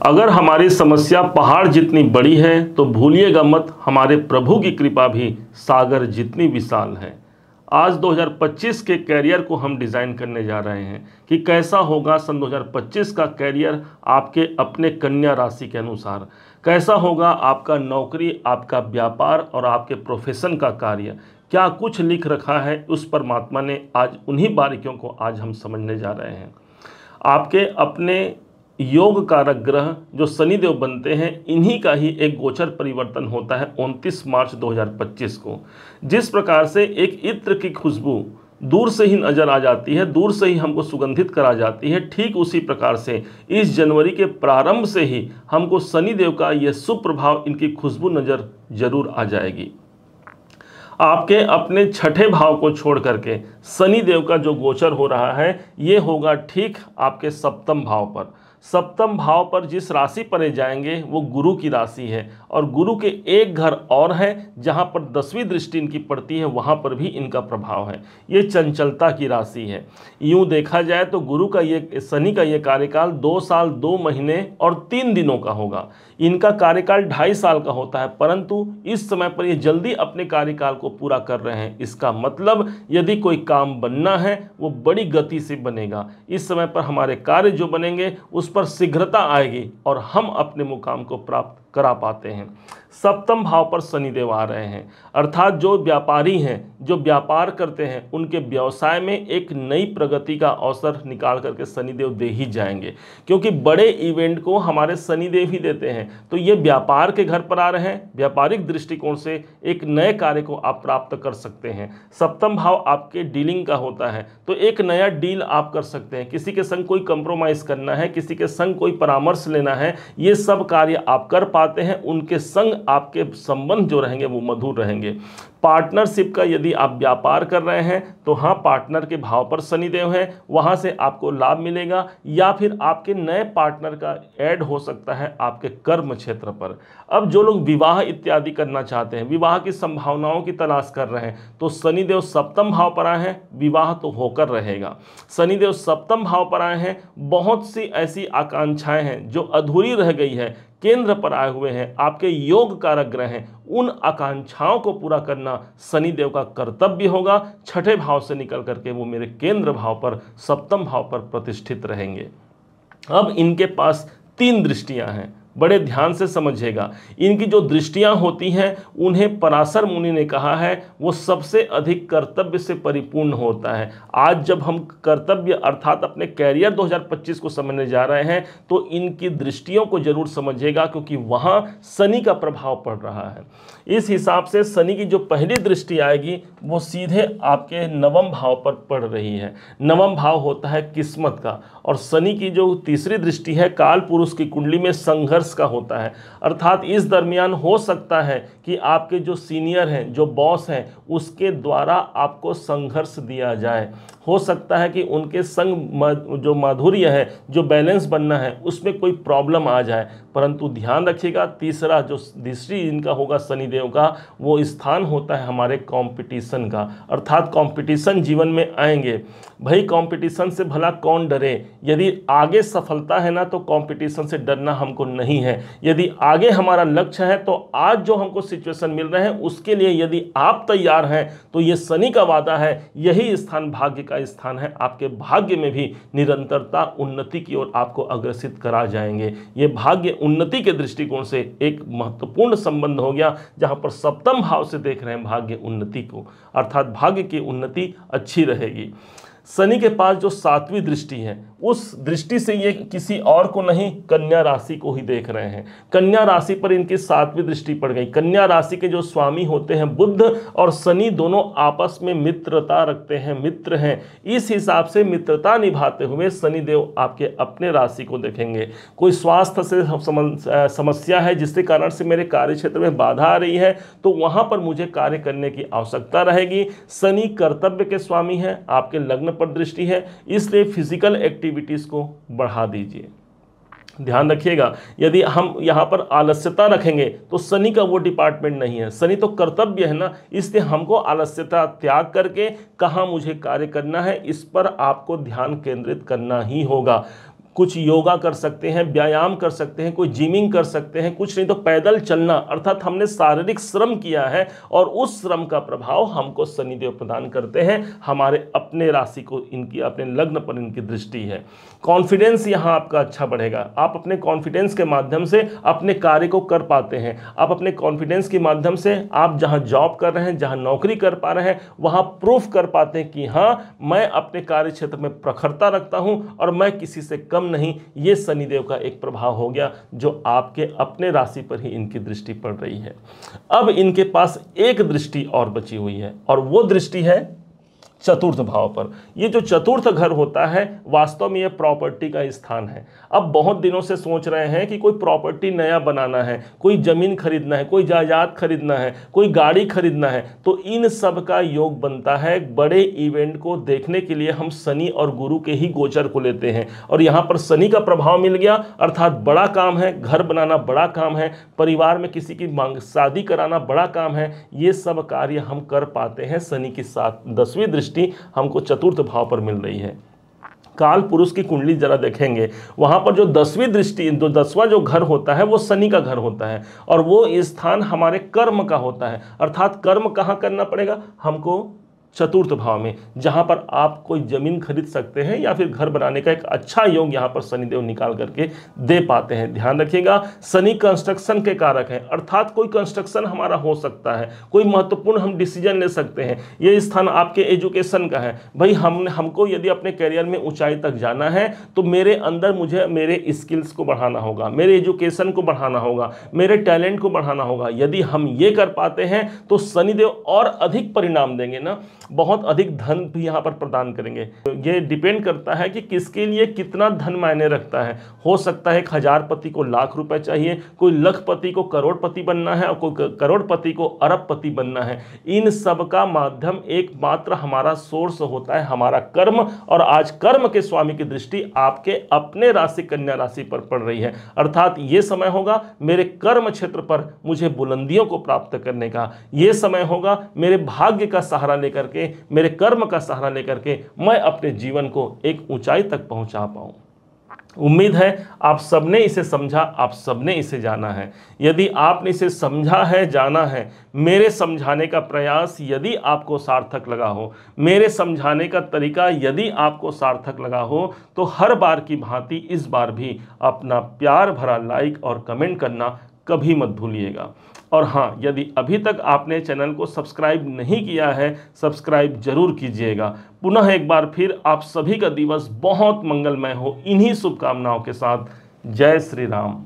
अगर हमारी समस्या पहाड़ जितनी बड़ी है तो भूलिएगा मत हमारे प्रभु की कृपा भी सागर जितनी विशाल है। आज 2025 के कैरियर को हम डिज़ाइन करने जा रहे हैं कि कैसा होगा सन 2025 का कैरियर आपके अपने कन्या राशि के अनुसार। कैसा होगा आपका नौकरी, आपका व्यापार और आपके प्रोफेशन का कार्य। क्या कुछ लिख रखा है उस परमात्मा ने, आज उन्हीं बारीकियों को आज हम समझने जा रहे हैं। आपके अपने योग कारक ग्रह जो शनिदेव बनते हैं, इन्हीं का ही एक गोचर परिवर्तन होता है 29 मार्च 2025 को। जिस प्रकार से एक इत्र की खुशबू दूर से ही नजर आ जाती है, दूर से ही हमको सुगंधित करा जाती है, ठीक उसी प्रकार से इस जनवरी के प्रारंभ से ही हमको शनिदेव का यह शुभ प्रभाव, इनकी खुशबू नजर जरूर आ जाएगी। आपके अपने छठे भाव को छोड़ करके शनिदेव का जो गोचर हो रहा है, ये होगा ठीक आपके सप्तम भाव पर। सप्तम भाव पर जिस राशि पर ये जाएंगे वो गुरु की राशि है, और गुरु के एक घर और है जहाँ पर 10वीं दृष्टि इनकी पड़ती है, वहाँ पर भी इनका प्रभाव है। ये चंचलता की राशि है। यूँ देखा जाए तो गुरु का ये, शनि का ये कार्यकाल 2 साल 2 महीने और 3 दिनों का होगा। इनका कार्यकाल 2.5 साल का होता है, परंतु इस समय पर ये जल्दी अपने कार्यकाल को पूरा कर रहे हैं। इसका मतलब यदि कोई काम बनना है वो बड़ी गति से बनेगा। इस समय पर हमारे कार्य जो बनेंगे उस पर शीघ्रता आएगी और हम अपने मुकाम को प्राप्त करा पाते हैं। सप्तम भाव पर शनिदेव आ रहे हैं, अर्थात जो व्यापारी हैं, जो व्यापार करते हैं, उनके व्यवसाय में एक नई प्रगति का अवसर निकाल करके शनिदेव दे ही जाएंगे, क्योंकि बड़े इवेंट को हमारे शनिदेव ही देते हैं। तो ये व्यापार के घर पर आ रहे हैं, व्यापारिक दृष्टिकोण से एक नए कार्य को आप प्राप्त कर सकते हैं। सप्तम भाव आपके डीलिंग का होता है, तो एक नया डील आप कर सकते हैं। किसी के संग कोई कंप्रोमाइज़ करना है, किसी के संग कोई परामर्श लेना है, ये सब कार्य आप कर पाते हैं। उनके संग आपके संबंध जो रहेंगे वो मधुर रहेंगे। पार्टनरशिप का यदि आप व्यापार कर रहे हैं तो हाँ, पार्टनर के भाव पर शनिदेव है, वहाँ से आपको लाभ मिलेगा, या फिर आपके नए पार्टनर का ऐड हो सकता है आपके कर्म क्षेत्र पर। अब जो लोग विवाह इत्यादि करना चाहते हैं, विवाह की संभावनाओं की तलाश कर रहे हैं, तो शनिदेव सप्तम भाव पर आए हैं, विवाह तो होकर रहेगा। शनिदेव सप्तम भाव पर आए हैं, बहुत सी ऐसी आकांक्षाएं हैं जो अधूरी रह गई है, केंद्र पर आए हुए हैं, आपके योग कारक ग्रह हैं, उन आकांक्षाओं को पूरा करना शनिदेव का कर्तव्य होगा। छठे भाव से निकल करके वो मेरे केंद्र भाव पर, सप्तम भाव पर प्रतिष्ठित रहेंगे। अब इनके पास 3 दृष्टियां हैं, बड़े ध्यान से समझिएगा। इनकी जो दृष्टियां होती हैं उन्हें पराशर मुनि ने कहा है वो सबसे अधिक कर्तव्य से परिपूर्ण होता है। आज जब हम कर्तव्य अर्थात अपने कैरियर 2025 को समझने जा रहे हैं तो इनकी दृष्टियों को जरूर समझिएगा, क्योंकि वहां शनि का प्रभाव पड़ रहा है। इस हिसाब से शनि की जो पहली दृष्टि आएगी वो सीधे आपके नवम भाव पर पड़ रही है। नवम भाव होता है किस्मत का, और शनि की जो तीसरी दृष्टि है काल पुरुष की कुंडली में संघर्ष का होता है। अर्थात इस दरमियान हो सकता है कि आपके जो सीनियर हैं, जो बॉस हैं, उसके द्वारा आपको संघर्ष दिया जाए। हो सकता है कि उनके संग जो माधुर्य है, जो बैलेंस बनना है, उसमें कोई प्रॉब्लम आ जाए। परंतु ध्यान रखिएगा, तीसरा जो दृष्टि इनका होगा शनिदेव का, वो स्थान होता है हमारे कंपटीशन का। अर्थात कंपटीशन जीवन में आएंगे, भाई कंपटीशन से भला कौन डरे। यदि आगे सफलता है ना, तो कंपटीशन से डरना हमको नहीं है। यदि आगे हमारा लक्ष्य है तो आज जो हमको सिचुएशन मिल रहे हैं उसके लिए यदि आप तैयार हैं तो ये शनि का वादा है, यही स्थान भाग्य का स्थान है। आपके भाग्य में भी निरंतरता, उन्नति की ओर आपको अग्रसित करा जाएंगे। ये भाग्य उन्नति के दृष्टिकोण से एक महत्वपूर्ण संबंध हो गया, जहां पर सप्तम भाव से देख रहे हैं भाग्य उन्नति को, अर्थात भाग्य की उन्नति अच्छी रहेगी। शनि के पास जो 7वीं दृष्टि है, उस दृष्टि से ये किसी और को नहीं, कन्या राशि को ही देख रहे हैं। कन्या राशि पर इनकी 7वीं दृष्टि पड़ गई। कन्या राशि के जो स्वामी होते हैं बुध और शनि, दोनों आपस में मित्रता रखते हैं, मित्र हैं। इस हिसाब से मित्रता निभाते हुए शनिदेव आपके अपने राशि को देखेंगे। कोई स्वास्थ्य से समस्या है जिसके कारण से मेरे कार्य क्षेत्र में बाधा आ रही है, तो वहां पर मुझे कार्य करने की आवश्यकता रहेगी। शनि कर्तव्य के स्वामी है, आपके लग्न पर दृष्टि है, इसलिए फिजिकल एक्टिविटीज को बढ़ा दीजिए। ध्यान रखिएगा, यदि हम यहाँ पर आलस्यता रखेंगे तो शनि का वो डिपार्टमेंट नहीं है। शनि तो कर्तव्य है ना, इसलिए हमको आलस्यता त्याग करके कहाँ मुझे कार्य करना है, इस पर आपको ध्यान केंद्रित करना ही होगा। कुछ योगा कर सकते हैं, व्यायाम कर सकते हैं, कोई जिमिंग कर सकते हैं, कुछ नहीं तो पैदल चलना, अर्थात हमने शारीरिक श्रम किया है और उस श्रम का प्रभाव हमको शनिदेव प्रदान करते हैं। हमारे अपने राशि को इनकी, अपने लग्न पर इनकी दृष्टि है। कॉन्फिडेंस यहाँ आपका अच्छा बढ़ेगा। आप अपने कॉन्फिडेंस के माध्यम से अपने कार्य को कर पाते हैं। आप अपने कॉन्फिडेंस के माध्यम से आप जहाँ जॉब कर रहे हैं, जहाँ नौकरी कर पा रहे हैं, वहाँ प्रूफ कर पाते हैं कि हाँ, मैं अपने कार्य क्षेत्र में प्रखरता रखता हूँ और मैं किसी से कम नहीं। ये शनिदेव का एक प्रभाव हो गया जो आपके अपने राशि पर ही इनकी दृष्टि पड़ रही है। अब इनके पास एक दृष्टि और बची हुई है और वो दृष्टि है चतुर्थ भाव पर। ये जो चतुर्थ घर होता है वास्तव में ये प्रॉपर्टी का स्थान है। अब बहुत दिनों से सोच रहे हैं कि कोई प्रॉपर्टी नया बनाना है, कोई जमीन खरीदना है, कोई जायदाद खरीदना है, कोई गाड़ी खरीदना है, तो इन सब का योग बनता है। बड़े इवेंट को देखने के लिए हम शनि और गुरु के ही गोचर को लेते हैं और यहाँ पर शनि का प्रभाव मिल गया, अर्थात बड़ा काम है, घर बनाना बड़ा काम है, परिवार में किसी की शादी कराना बड़ा काम है। ये सब कार्य हम कर पाते हैं। शनि की 10वीं दृष्टि हमको चतुर्थ भाव पर मिल रही है। काल पुरुष की कुंडली जरा देखेंगे, वहां पर जो 10वीं दृष्टि, जो 10वां जो घर होता है वो शनि का घर होता है और वो स्थान हमारे कर्म का होता है। अर्थात कर्म कहां करना पड़ेगा हमको? चतुर्थ भाव में, जहां पर आप कोई जमीन खरीद सकते हैं या फिर घर बनाने का एक अच्छा योग यहां पर शनिदेव निकाल करके दे पाते हैं। ध्यान रखिएगा, शनि कंस्ट्रक्शन के कारक हैं, अर्थात कोई कंस्ट्रक्शन हमारा हो सकता है, कोई महत्वपूर्ण हम डिसीजन ले सकते हैं। ये स्थान आपके एजुकेशन का है। भाई हमको यदि अपने करियर में ऊंचाई तक जाना है तो मेरे अंदर मुझे मेरे स्किल्स को बढ़ाना होगा, मेरे एजुकेशन को बढ़ाना होगा, मेरे टैलेंट को बढ़ाना होगा। यदि हम ये कर पाते हैं तो शनिदेव और अधिक परिणाम देंगे ना, बहुत अधिक धन भी यहाँ पर प्रदान करेंगे। ये डिपेंड करता है कि किसके लिए कितना धन मायने रखता है। हो सकता है 1000पति को लाख रुपए चाहिए, कोई लखपति को करोड़पति बनना है और कोई करोड़पति को अरबपति बनना है। इन सब का माध्यम एकमात्र हमारा सोर्स होता है हमारा कर्म, और आज कर्म के स्वामी की दृष्टि आपके अपने राशि कन्या राशि पर पड़ रही है। अर्थात ये समय होगा मेरे कर्म क्षेत्र पर मुझे बुलंदियों को प्राप्त करने का। ये समय होगा मेरे भाग्य का सहारा लेकर के, मेरे कर्म का सहारा लेकर के मैं अपने जीवन को एक ऊंचाई तक पहुंचा पाऊं। उम्मीद है आप सबने इसे समझा, आप सबने इसे जाना है। यदि आपने इसे समझा है, जाना है, मेरे समझाने का प्रयास यदि आपको सार्थक लगा हो, मेरे समझाने का तरीका यदि आपको सार्थक लगा हो, तो हर बार की भांति इस बार भी अपना प्यार भरा लाइक और कमेंट करना कभी मत भूलिएगा। और हाँ, यदि अभी तक आपने चैनल को सब्सक्राइब नहीं किया है, सब्सक्राइब जरूर कीजिएगा। पुनः एक बार फिर आप सभी का दिवस बहुत मंगलमय हो, इन्हीं शुभकामनाओं के साथ। जय श्री राम।